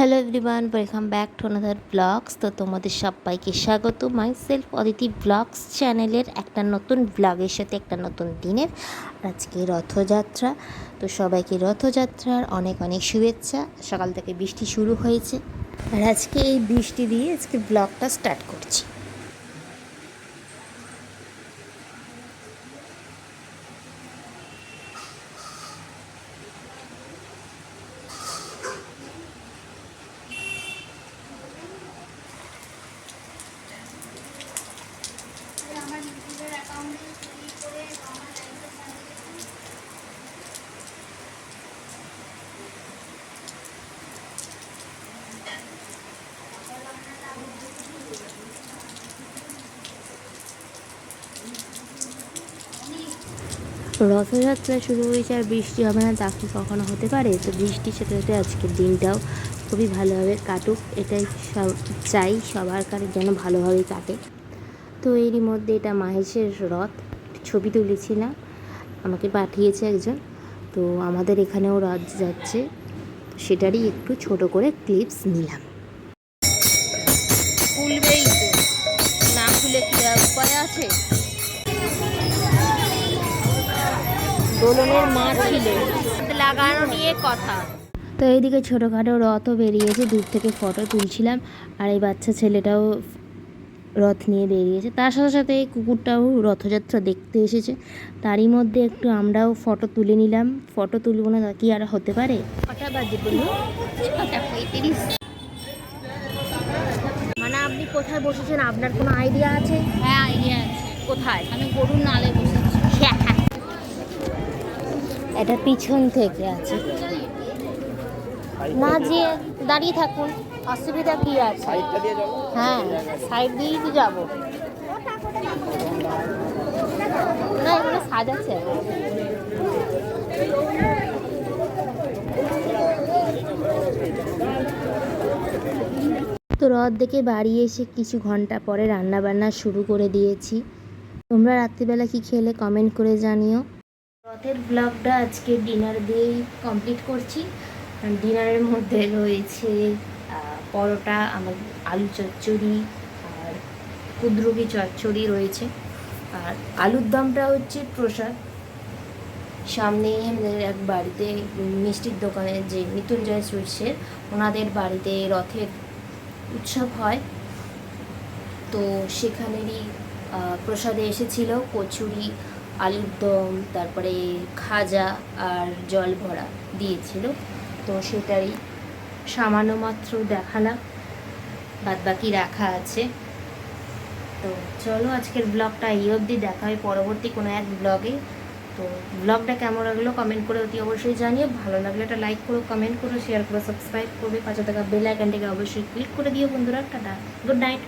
Hello everyone, welcome back to another blogs. তো তোমাদের সবাইকে স্বাগত মাই সেলফ অদিতি ব্লগস চ্যানেলের একটা নতুন ব্লগের সাথে একটা নতুন দিনের। আজকে রথযাত্রা, তো সবাইকে রথযাত্রার অনেক অনেক শুভেচ্ছা। সকাল থেকে বৃষ্টি শুরু হয়েছে আর আজকে এই বৃষ্টি দিয়ে আজকে ব্লগটা স্টার্ট করছি। রথযাত্রা শুরু হয়েছে আর বৃষ্টি হবে না তা কি কখনো হতে পারে? তো বৃষ্টির সাথে সাথে আজকের দিনটাও খুবই ভালোভাবে কাটুক, এটাই চাই সবার কাছে, যেন ভালোভাবে কাটে। তো এরই মধ্যে এটা মাহেশের রথ, ছবি তুলেছিলাম, আমাকে পাঠিয়েছে একজন। তো আমাদের এখানেও রথ যাচ্ছে, সেটারই একটু ছোট করে ক্লিপস নিলাম। খুলবেই তো, না খুলে কি উপায় আছে? দোলনের মা ছিল, লাগানো নিয়ে কথা। তো এইদিকে ছোটোখাটো রথও বেরিয়েছে, দূর থেকে ফটো তুলছিলাম। আর এই বাচ্চা ছেলেটাও রথ নিয়ে বেরিয়েছে, তার সাথে সাথে এই কুকুরটাও রথযাত্রা দেখতে এসেছে। তারই মধ্যে একটু আমরাও ফটো তুলে নিলাম। ফটো তুলবো না তা কি আর হতে পারে? কটা বাজে বলুন? 6:35। মানে আপনি কোথায় বসেছেন, আপনার কোনো আইডিয়া আছে? হ্যাঁ, আইডিয়া আছে। কোথায়? আমি গরুর নালে বসেছি। এটা পিছন থেকে আছে, না যে দাঁড়িয়ে থাকুন, অসুবিধা কি আছে? হ্যাঁ, সাইড দিয়েই তো যাবো। না, এগুলো সাজাচ্ছে। তো রথ দেখে বাড়ি এসে কিছু ঘন্টা পরে রান্না বান্না শুরু করে দিয়েছি। তোমরা রাত্রিবেলা কি খেলে কমেন্ট করে জানিও। রথের ব্লগটা আজকে ডিনার দিয়েই কমপ্লিট করছি। ডিনারের মধ্যে রয়েছে পরোটা, আমার আলু চচ্চড়ি আর কুদ্রুকি চচ্চড়ি রয়েছে। আর আলুর দমটা হচ্ছে প্রসাদ। সামনেই আমাদের এক বাড়িতে মিষ্টির দোকানে, যে মৃত্যুঞ্জয় সুইটসের, ওনাদের বাড়িতে রথের উৎসব হয়। তো সেখানেরই প্রসাদে এসেছিল কচুরি, আলুর দম, তারপরে খাজা আর জল ভরা দিয়েছিল। তো সেটাই সামান্য মাত্র দেখালাম, বাদ বাকি রাখা আছে। তো চলো আজকের ব্লগটা এই অবধি, দেখা হয় পরবর্তী কোনো এক ব্লগে। তো ব্লগটা কেমন লাগলো কমেন্ট করে অতি অবশ্যই জানিও। ভালো লাগলে একটা লাইক করো, কমেন্ট করো, শেয়ার করো, সাবস্ক্রাইব করবে, পাশে থাকা বেল আইকনটাকে অবশ্যই ক্লিক করে দিও বন্ধুরা। Tata, good night.